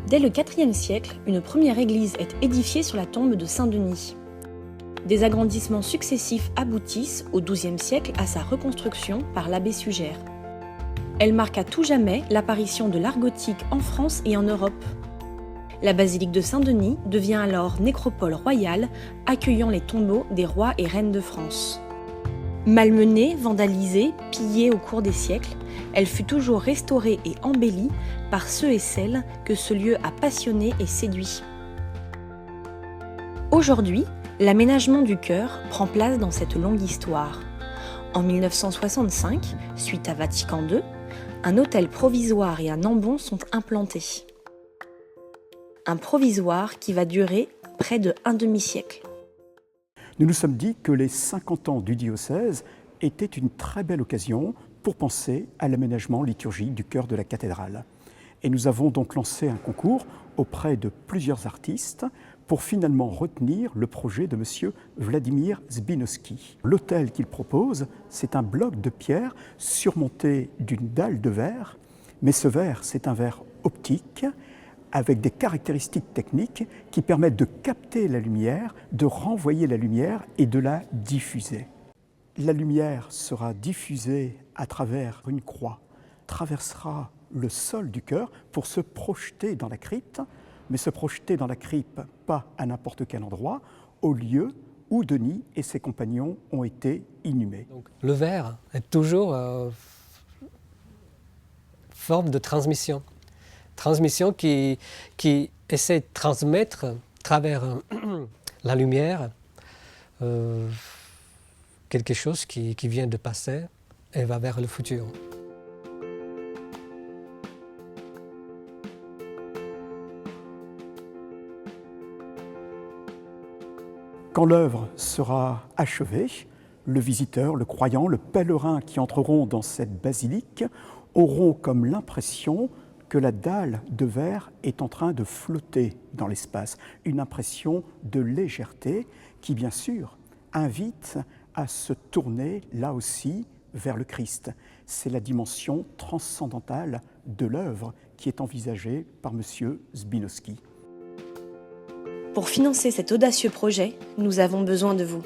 Dès le IVe siècle, une première église est édifiée sur la tombe de Saint-Denis. Des agrandissements successifs aboutissent au XIIe siècle à sa reconstruction par l'abbé Suger. Elle marque à tout jamais l'apparition de l'art gothique en France et en Europe. La basilique de Saint-Denis devient alors nécropole royale, accueillant les tombeaux des rois et reines de France. Malmenée, vandalisée, pillée au cours des siècles, elle fut toujours restaurée et embellie par ceux et celles que ce lieu a passionné et séduit. Aujourd'hui, l'aménagement du chœur prend place dans cette longue histoire. En 1965, suite à Vatican II, un hôtel provisoire et un ambon sont implantés. Un provisoire qui va durer près d'un demi-siècle. Nous nous sommes dit que les 50 ans du diocèse étaient une très belle occasion pour penser à l'aménagement liturgique du chœur de la cathédrale. Et nous avons donc lancé un concours auprès de plusieurs artistes pour finalement retenir le projet de M. Vladimir Zbinowski. L'autel qu'il propose, c'est un bloc de pierre surmonté d'une dalle de verre, mais ce verre, c'est un verre optique avec des caractéristiques techniques qui permettent de capter la lumière, de renvoyer la lumière et de la diffuser. La lumière sera diffusée à travers une croix, traversera le sol du chœur pour se projeter dans la crypte, mais se projeter dans la crypte pas à n'importe quel endroit, au lieu où Denis et ses compagnons ont été inhumés. Donc, le verre est toujours forme de transmission. Transmission qui essaie de transmettre à travers la lumière quelque chose qui vient de passer et va vers le futur. Quand l'œuvre sera achevée, le visiteur, le croyant, le pèlerin qui entreront dans cette basilique auront comme l'impression que la dalle de verre est en train de flotter dans l'espace, une impression de légèreté qui, bien sûr, invite à se tourner là aussi vers le Christ. C'est la dimension transcendantale de l'œuvre qui est envisagée par M. Zbinowski. Pour financer cet audacieux projet, nous avons besoin de vous.